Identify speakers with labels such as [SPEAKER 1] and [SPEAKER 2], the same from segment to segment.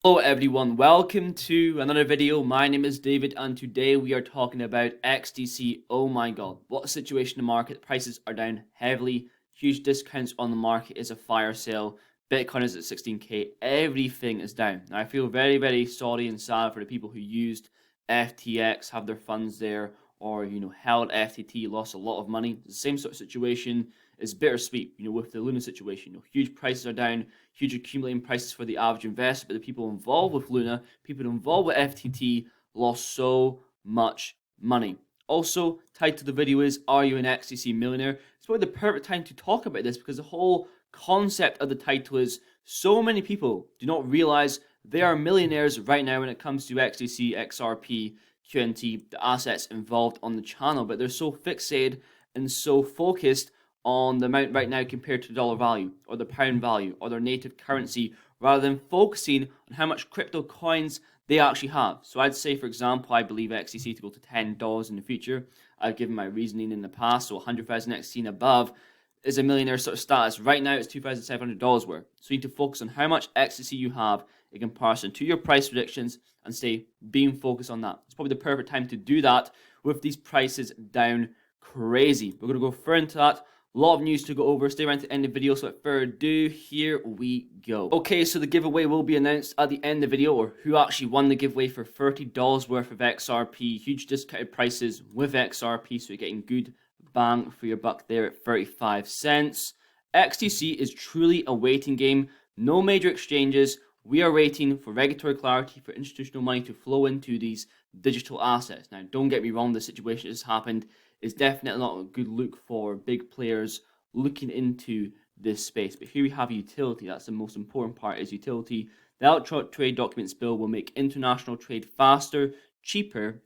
[SPEAKER 1] Hello everyone, welcome to another video. My name is David and today we are talking about XDC. Oh my god, what a situation in the market. Prices are down heavily, huge discounts on the market, is a fire sale. Bitcoin is at 16k, everything is down. Now I feel very sorry and sad for the people who used FTX, have their funds there, or held FTT, lost a lot of money. It's the same sort of situation. Is bittersweet, with the Luna situation. Huge prices are down, huge accumulating prices for the average investor, but the people involved with Luna, people involved with FTT, lost so much money. Also, title of the video is, Are You an XDC Millionaire? It's probably the perfect time to talk about this because the whole concept of the title is so many people do not realize they are millionaires right now when it comes to XDC, XRP, QNT, the assets involved on the channel, but they're so fixated and so focused on the amount right now compared to the dollar value or the pound value or their native currency rather than focusing on how much crypto coins they actually have. So I'd say, for example, I believe XDC to go to $10 in the future. I've given my reasoning in the past, so 100,000 XDC and above is a millionaire sort of status. Right now it's $2,700 worth. So you need to focus on how much XDC you have in comparison to your price predictions and stay being focused on that. It's probably the perfect time to do that with these prices down crazy. We're going to go further into that. A lot of news to go over. Stay around to the end of the video. So without further ado, here we go. Okay, so the giveaway will be announced at the end of the video, or who actually won the giveaway for $30 worth of XRP. Huge discounted prices with XRP, so you're getting good bang for your buck there at 35 cents. XTC is truly a waiting game. No major exchanges. We are waiting for regulatory clarity for institutional money to flow into these digital assets. Now, don't get me wrong, the situation that has happened is definitely not a good look for big players looking into this space. But here we have utility. That's the most important part, is utility. The Electronic Trade Documents Bill will make international trade faster, cheaper,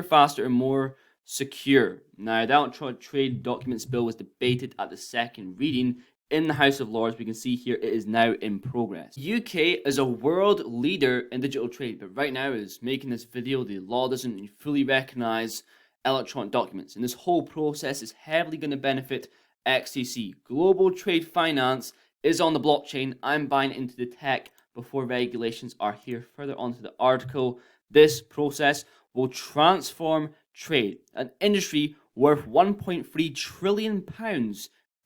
[SPEAKER 1] faster, and more secure. Now, the Electronic Trade Documents Bill was debated at the second reading in the House of Lords. We can see here it is now in progress. UK is a world leader in digital trade, but right now is making this video, the law doesn't fully recognize electronic documents, and this whole process is heavily going to benefit XTC. Global trade finance is on the blockchain. I'm buying into the tech before regulations are here. Further on to the article, this process will transform trade, an industry worth £1.3 trillion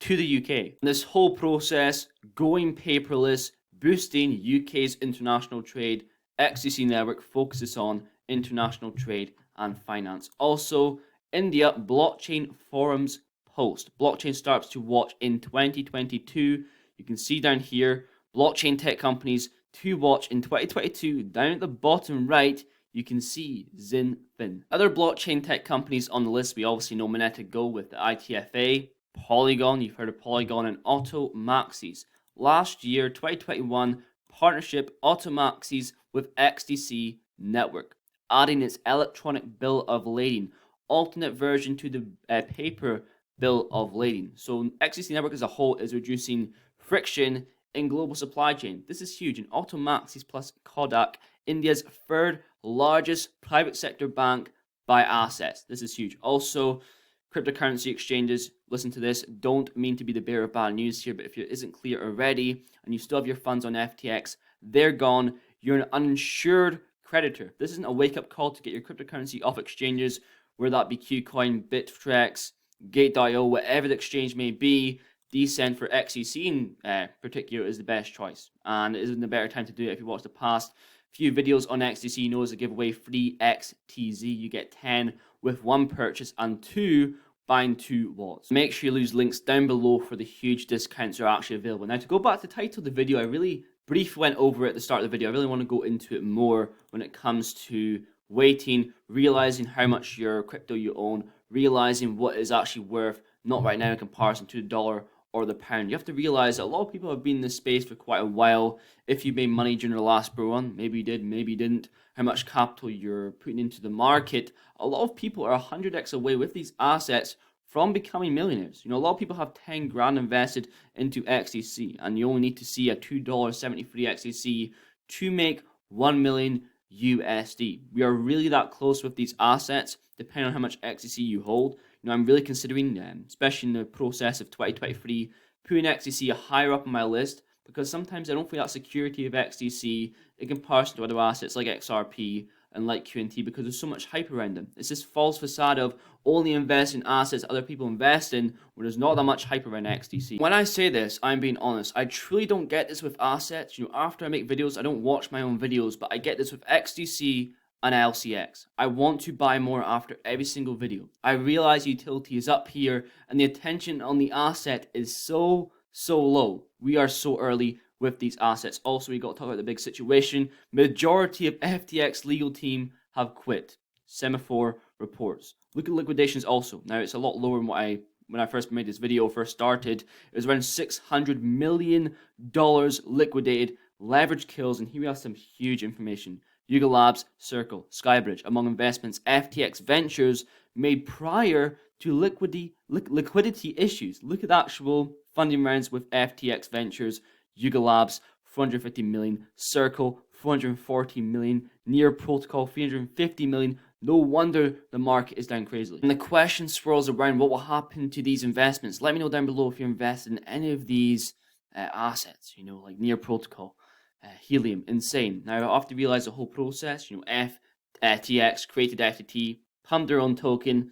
[SPEAKER 1] to the UK. And this whole process going paperless, boosting UK's international trade. XTC network focuses on international trade and finance. Also, India blockchain forums post. Blockchain starts to watch in 2022. You can see down here, blockchain tech companies to watch in 2022. Down at the bottom right, you can see Zinfin. Other blockchain tech companies on the list, we obviously know Moneta Go with the ITFA, Polygon, you've heard of Polygon, and Automaxis. Last year, 2021, partnership Automaxis with XDC Network, adding its electronic bill of lading, alternate version to the paper bill of lading. So XDC Network as a whole is reducing friction in global supply chain. This is huge. And Automaxis plus Kodak, India's third largest private sector bank by assets. This is huge. Also, cryptocurrency exchanges, listen to this, don't mean to be the bearer of bad news here, but if it isn't clear already and you still have your funds on FTX, they're gone. You're an uninsured creditor. This isn't a wake-up call to get your cryptocurrency off exchanges, whether that be Qcoin, Bittrex, Gate.io, whatever the exchange may be. Decent for XCC in particular is the best choice, and it isn't a better time to do it. If you watch the past few videos on XDC, you know as a giveaway, free XTZ. You get 10 with one purchase and 2 buying 2 wallets. Make sure you use links down below for the huge discounts that are actually available. Now, to go back to the title of the video, I really briefly went over it at the start of the video. I really want to go into it more when it comes to waiting, realizing how much your crypto you own, realizing what is actually worth, not right now in comparison to the dollar or the pound. You have to realize that a lot of people have been in this space for quite a while. If you made money during the last bull run, maybe you did, maybe you didn't, how much capital you're putting into the market. A lot of people are 100x away with these assets from becoming millionaires. A lot of people have 10 grand invested into XDC, and you only need to see a $2.73 XDC to make 1 million USD. We are really that close with these assets, depending on how much XDC you hold. I'm really considering, especially in the process of 2023, putting XDC higher up on my list because sometimes I don't feel that security of XDC in comparison to other assets like XRP and like QNT, because there's so much hype around them. It's this false facade of only invest in assets other people invest in, where there's not that much hype around XDC. When I say this, I'm being honest. I truly don't get this with assets. After I make videos, I don't watch my own videos, but I get this with XDC and LCX. I want to buy more after every single video. I realize utility is up here and the attention on the asset is so low. We are so early with these assets. Also, we got to talk about the big situation. Majority of FTX legal team have quit. Semaphore reports. Look at liquidations also. Now, it's a lot lower than when I first made this video, first started. It was around $600 million liquidated, leverage kills, and here we have some huge information. Yuga Labs, Circle, Skybridge, among investments FTX Ventures made prior to liquidity issues. Look at the actual funding rounds with FTX Ventures, Yuga Labs, 450 million, Circle, 440 million, Near Protocol, 350 million. No wonder the market is down crazily. And the question swirls around what will happen to these investments. Let me know down below if you're invested in any of these assets, like Near Protocol, Helium, insane. Now, I have to realize the whole process. FTX created FTT, pumped their own token,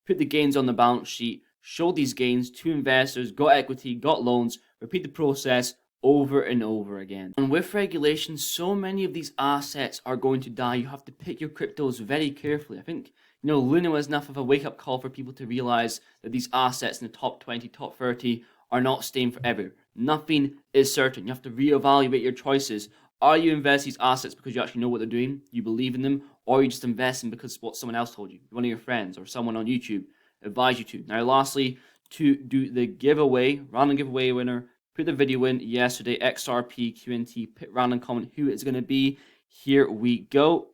[SPEAKER 1] put the gains on the balance sheet, showed these gains to investors, got equity, got loans, repeat the process over and over again. And with regulation, so many of these assets are going to die. You have to pick your cryptos very carefully. I think, Luna was enough of a wake-up call for people to realize that these assets in the top 20, top 30 are not staying forever. Nothing is certain. You have to reevaluate your choices. Are you investing these assets because you actually know what they're doing, you believe in them, or are you just investing because what someone else told you, one of your friends or someone on YouTube advised you to? Now, lastly, to do the giveaway, random giveaway winner, put the video in yesterday, XRP, QNT, put random comment who it's going to be. Here we go.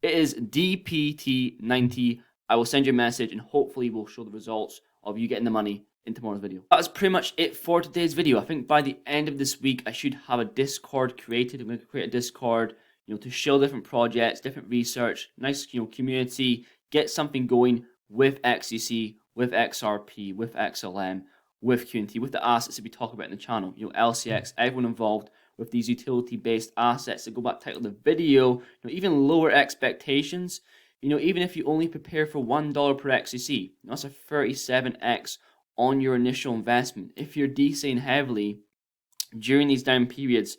[SPEAKER 1] It is DPT90. I will send you a message and hopefully we'll show the results of you getting the money in tomorrow's video. That's pretty much it for today's video. I think by the end of this week, I should have a Discord created. I'm going to create a Discord, to show different projects, different research, nice, community, get something going with XDC, with XRP, with XLM, with QNT, with the assets that we talk about in the channel. LCX, everyone involved with these utility-based assets. To go back to title the video, even lower expectations. Even if you only prepare for $1 per XDC, that's a 37x on your initial investment. If you're DCing heavily during these down periods,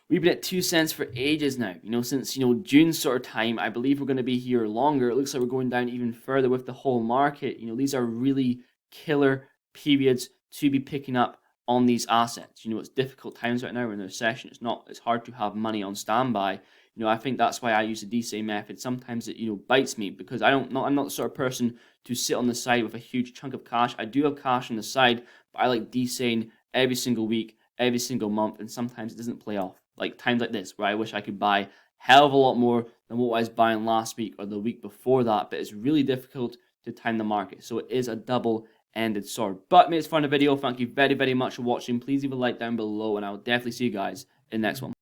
[SPEAKER 1] we've been at 2 cents for ages now. Since June sort of time. I believe we're going to be here longer. It looks like we're going down even further with the whole market. These are really killer periods to be picking up on these assets. It's difficult times right now. We're in a recession. It's hard to have money on standby. I think that's why I use the DCA method. Sometimes it bites me because I'm not the sort of person to sit on the side with a huge chunk of cash. I do have cash on the side, but I like DCAing every single week, every single month, and sometimes it doesn't play off. Like times like this where I wish I could buy hell of a lot more than what I was buying last week or the week before that, but it's really difficult to time the market. So it is a double-ended sword. But made it fun of the video. Thank you very much for watching. Please leave a like down below and I'll definitely see you guys in the next one.